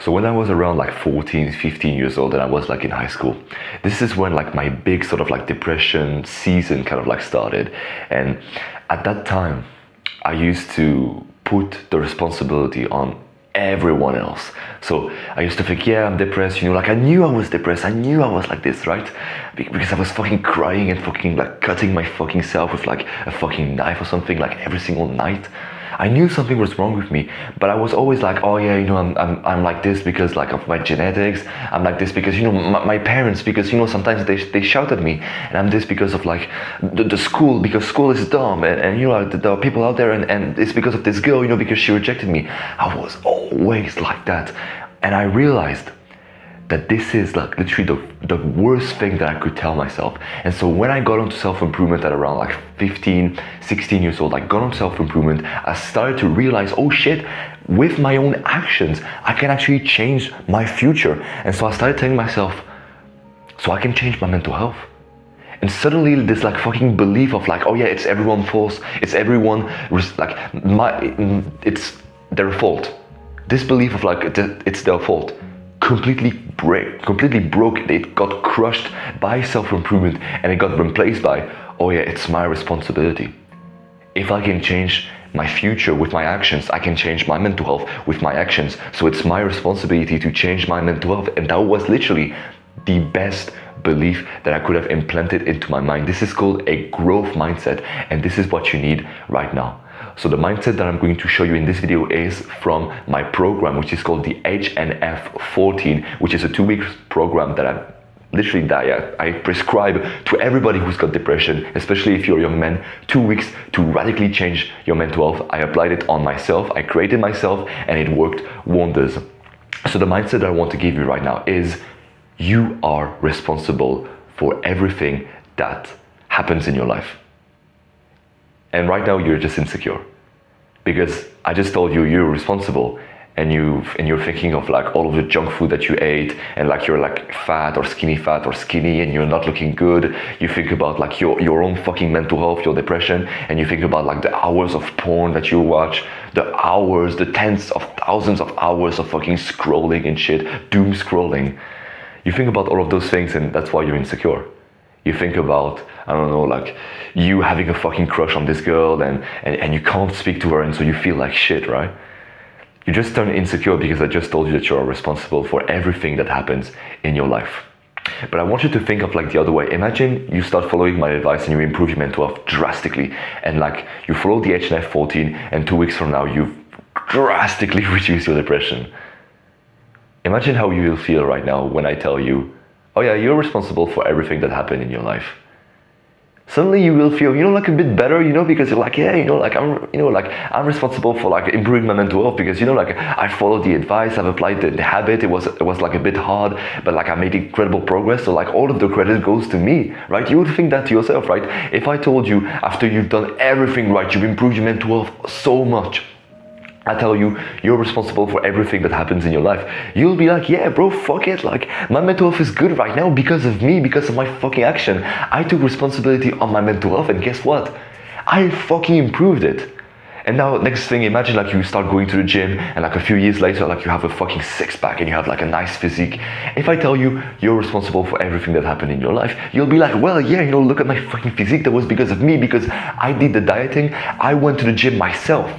So when I was around like 14, 15 years old and I was like in high school, this is when like my big sort of like depression season kind of like started. And at that time, I used to put the responsibility on everyone else. So I used to think, yeah, I'm depressed, like I knew I was depressed, I knew I was like this, right? Because I was fucking crying and fucking like cutting my fucking self with like a fucking knife or something like every single night. I knew something was wrong with me, but I was always like, oh yeah, I'm like this because like of my genetics. I'm like this because my parents, because sometimes they shout at me, and I'm this because of like the school, because school is dumb, and there are people out there, and it's because of this girl, because she rejected me. I was always like that, and I realized that this is like literally the worst thing that I could tell myself. And so when I got onto self-improvement at around like 15, 16 years old, I got on self-improvement, I started to realize, oh shit, with my own actions, I can actually change my future. And so I started telling myself, so I can change my mental health. And suddenly this like fucking belief of like, oh yeah, it's everyone's fault, it's everyone, like it's their fault. This belief of like, it's their fault, completely broke. It got crushed by self-improvement, and it got replaced by, oh yeah, it's my responsibility. If I can change my future with my actions, I can change my mental health with my actions. So it's my responsibility to change my mental health. And that was literally the best belief that I could have implanted into my mind. This is called a growth mindset, and this is what you need right now. So the mindset that I'm going to show you in this video is from my program, which is called the HNF 14, which is a 2-week program that I prescribe to everybody who's got depression, especially if you're a young man. 2 weeks to radically change your mental health. I applied it on myself, I created myself, and it worked wonders. So the mindset that I want to give you right now is, you are responsible for everything that happens in your life. And right now you're just insecure because I just told you you're responsible, and you're thinking of like all of the junk food that you ate, and like you're like fat or skinny and you're not looking good. You think about like your own fucking mental health, your depression, and you think about like the hours of porn that you watch, the tens of thousands of hours of fucking scrolling and shit, doom scrolling. You think about all of those things, and that's why you're insecure. You think about, I don't know, like you having a fucking crush on this girl and you can't speak to her, and so you feel like shit, right? You just turn insecure because I just told you that you're responsible for everything that happens in your life. But I want you to think of like the other way. Imagine you start following my advice and you improve your mental health drastically, and like you follow the HNF 14, and 2 weeks from now you've drastically reduced your depression. Imagine how you will feel right now when I tell you, oh yeah, you're responsible for everything that happened in your life. Suddenly you will feel, like a bit better, because you're like, yeah, I'm responsible for like improving my mental health because, like I followed the advice, I've applied the habit. It was like a bit hard, but like I made incredible progress. So like all of the credit goes to me, right? You would think that to yourself, right? If I told you after you've done everything right, you've improved your mental health so much, I tell you, you're responsible for everything that happens in your life, you'll be like, yeah, bro, fuck it. Like, my mental health is good right now because of me, because of my fucking action. I took responsibility on my mental health, and guess what? I fucking improved it. And now, next thing, imagine like you start going to the gym, and like a few years later, like you have a fucking six-pack and you have like a nice physique. If I tell you you're responsible for everything that happened in your life, you'll be like, well, yeah, look at my fucking physique. That was because of me, because I did the dieting. I went to the gym myself.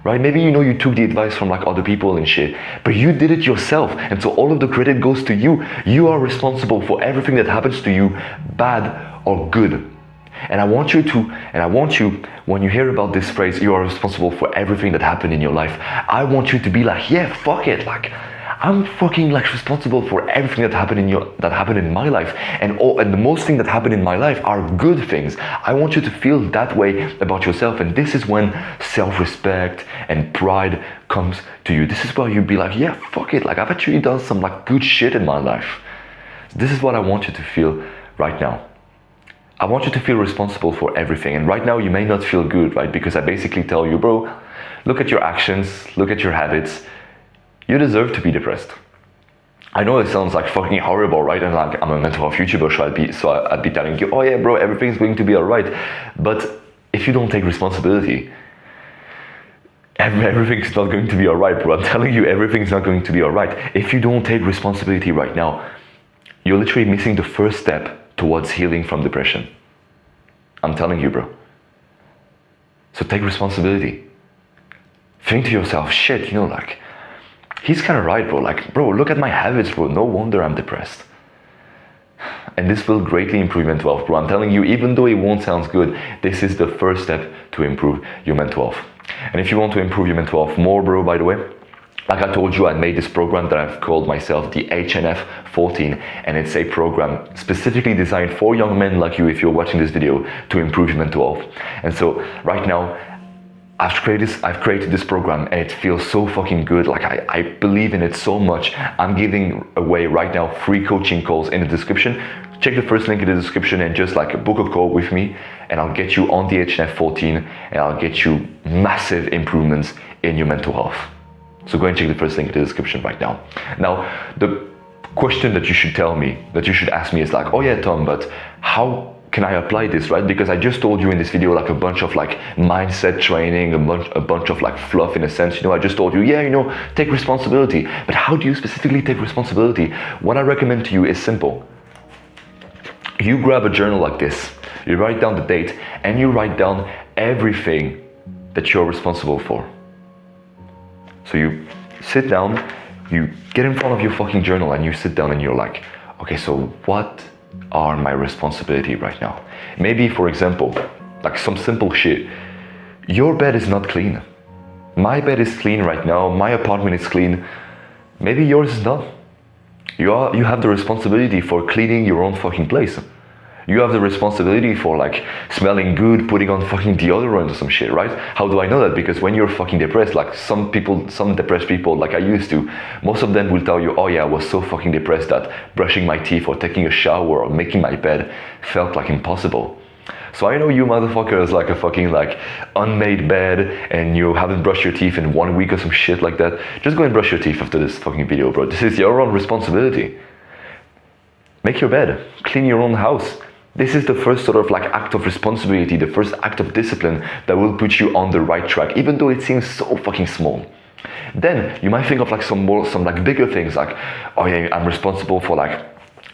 Right? Maybe you took the advice from like other people and shit, but you did it yourself, and so all of the credit goes to you. You are responsible for everything that happens to you, bad or good. And I want you, when you hear about this phrase, you are responsible for everything that happened in your life, I want you to be like, yeah, fuck it, like I'm fucking like responsible for everything that happened in my life, and the most thing that happened in my life are good things. I want you to feel that way about yourself, and this is when self-respect and pride comes to you. This is where you'll be like, yeah, fuck it, like I've actually done some like good shit in my life. This is what I want you to feel right now. I want you to feel responsible for everything, and right now you may not feel good, right? Because I basically tell you, bro, look at your actions, look at your habits. You deserve to be depressed. I know it sounds like fucking horrible, right? And like I'm a mental health YouTuber, so I'd be telling you, oh yeah, bro, everything's going to be alright. But if you don't take responsibility, everything's not going to be alright, bro. I'm telling you, everything's not going to be alright. If you don't take responsibility right now, you're literally missing the first step towards healing from depression. I'm telling you, bro. So take responsibility. Think to yourself, shit, like, he's kind of right, bro. Like, bro, look at my habits, bro. No wonder I'm depressed. And this will greatly improve your mental health, bro. I'm telling you, even though it won't sound good, this is the first step to improve your mental health. And if you want to improve your mental health more, bro, by the way, like I told you, I made this program that I've called myself the HNF 14, and it's a program specifically designed for young men like you, if you're watching this video, to improve your mental health. And so right now, I've created this program, and it feels so fucking good. Like, I believe in it so much. I'm giving away right now free coaching calls in the description. Check the first link in the description and just like book a call with me, and I'll get you on the HNF 14, and I'll get you massive improvements in your mental health. So go and check the first link in the description right now. Now, the question that you should ask me is like, oh yeah, Tom, but how can I apply this, right? Because I just told you in this video like a bunch of like mindset training, a bunch of like fluff in a sense. I just told you, yeah, take responsibility. But how do you specifically take responsibility? What I recommend to you is simple. You grab a journal like this, you write down the date, and you write down everything that you're responsible for. So you sit down, you get in front of your fucking journal, and you sit down and you're like, okay, so what are my responsibility right now? Maybe, for example, like some simple shit. Your bed is not clean. My bed is clean right now. My apartment is clean. Maybe yours is not. You have the responsibility for cleaning your own fucking place. You have the responsibility for like smelling good, putting on fucking deodorant or some shit, right? How do I know that? Because when you're fucking depressed, like some depressed people, like I used to, most of them will tell you, oh yeah, I was so fucking depressed that brushing my teeth or taking a shower or making my bed felt like impossible. So I know you motherfuckers like a fucking like unmade bed and you haven't brushed your teeth in 1 week or some shit like that. Just go and brush your teeth after this fucking video, bro. This is your own responsibility. Make your bed, clean your own house. This is the first sort of like act of responsibility, the first act of discipline that will put you on the right track, even though it seems so fucking small. Then you might think of like some like bigger things, like, oh yeah, I'm responsible for like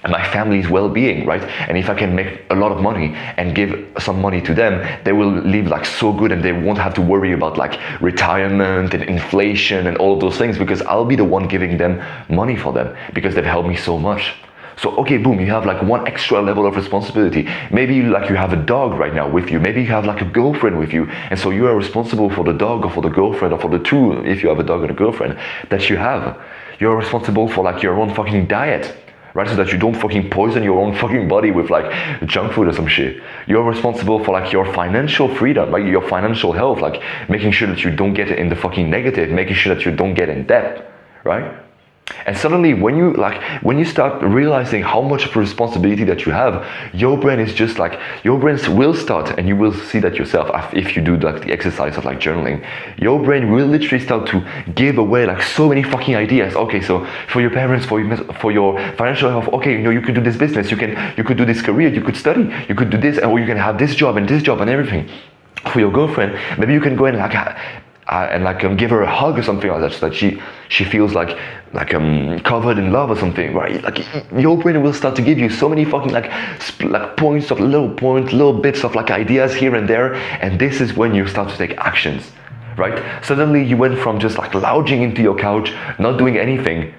my family's well-being, right? And if I can make a lot of money and give some money to them, they will live like so good and they won't have to worry about like retirement and inflation and all of those things, because I'll be the one giving them money for them because they've helped me so much. So, okay, boom, you have like one extra level of responsibility. Maybe you have a dog right now with you. Maybe you have like a girlfriend with you. And so you are responsible for the dog or for the girlfriend or for the two, if you have a dog and a girlfriend, that you have. You're responsible for like your own fucking diet, right? So that you don't fucking poison your own fucking body with like junk food or some shit. You're responsible for like your financial freedom, like your financial health, like making sure that you don't get in the fucking negative, making sure that you don't get in debt, right? And suddenly when you start realizing how much of a responsibility that you have, your brain will start, and you will see that yourself if you do like the exercise of like journaling, your brain will literally start to give away like so many fucking ideas. Okay, so for your parents, for your financial health, okay, you could do this business, you could do this career, you could study, you could do this, or you can have this job and everything. For your girlfriend, maybe you can go and give her a hug or something like that, so that she feels like covered in love or something, right? Like your brain will start to give you so many fucking like little bits of like ideas here and there, and this is when you start to take actions, right? Suddenly you went from just like lounging into your couch, not doing anything,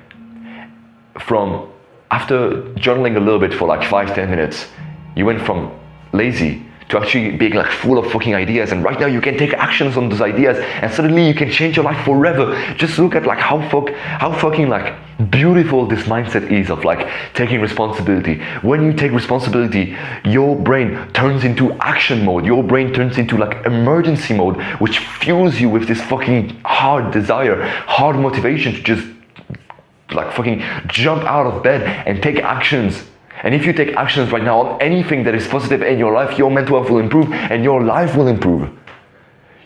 from after journaling a little bit for like 5-10 minutes, you went from lazy to actually being like full of fucking ideas, and right now you can take actions on those ideas, and suddenly you can change your life forever. Just look at like how fucking like beautiful this mindset is of like taking responsibility. When you take responsibility, your brain turns into action mode. Your brain turns into like emergency mode, which fuels you with this fucking hard desire, hard motivation to just like fucking jump out of bed and take actions. And if you take actions right now on anything that is positive in your life, your mental health will improve and your life will improve.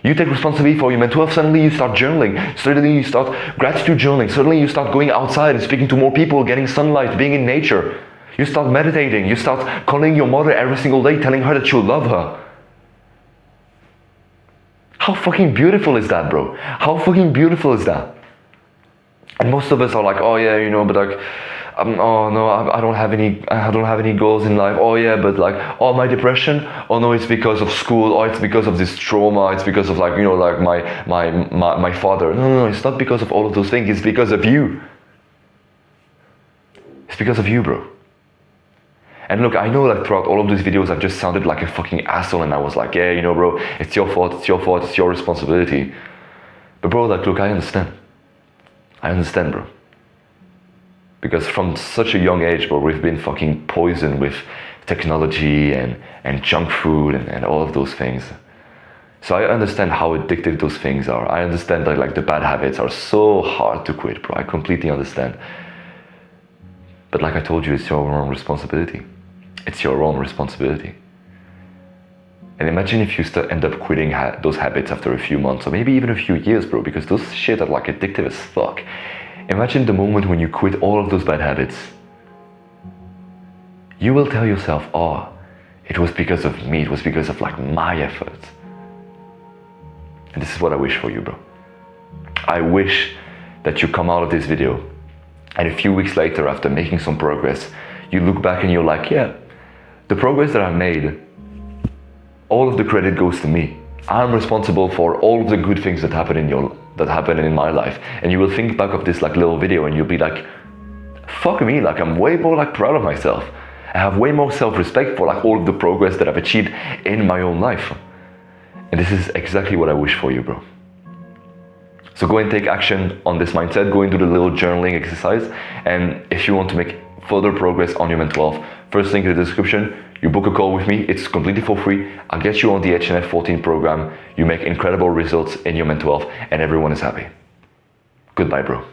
You take responsibility for your mental health, suddenly you start journaling, suddenly you start gratitude journaling, suddenly you start going outside and speaking to more people, getting sunlight, being in nature. You start meditating, you start calling your mother every single day, telling her that you love her. How fucking beautiful is that, bro? How fucking beautiful is that? And most of us are like, oh yeah, but like, oh no, I don't have any goals in life. Oh yeah, but like, oh, my depression. Oh no, it's because of school. Oh, it's because of this trauma. It's because of like, like my father. No, it's not because of all of those things. It's because of you. It's because of you, bro. And look, I know like throughout all of these videos, I've just sounded like a fucking asshole, and I was like, yeah, bro, it's your fault, it's your responsibility. But bro, like, look, I understand, bro. Because from such a young age, bro, we've been fucking poisoned with technology and junk food and all of those things. So I understand how addictive those things are. I understand that like the bad habits are so hard to quit, bro. I completely understand. But like I told you, it's your own responsibility. It's your own responsibility. And imagine if you end up quitting those habits after a few months or maybe even a few years, bro, because those shit are like addictive as fuck. Imagine the moment when you quit all of those bad habits. You will tell yourself, oh, it was because of me, it was because of like my efforts. And this is what I wish for you, bro. I wish that you come out of this video and a few weeks later, after making some progress, you look back and you're like, yeah, the progress that I made, all of the credit goes to me. I'm responsible for all of the good things that happen in my life. And you will think back of this like little video and you'll be like, fuck me, like I'm way more like proud of myself. I have way more self-respect for like all of the progress that I've achieved in my own life. And this is exactly what I wish for you, bro. So go and take action on this mindset, go and do the little journaling exercise. And if you want to make further progress on your Men 12, first link in the description, you book a call with me, it's completely for free. I'll get you on the HNF 14 program. You make incredible results in your Men 12 and everyone is happy. Goodbye, bro.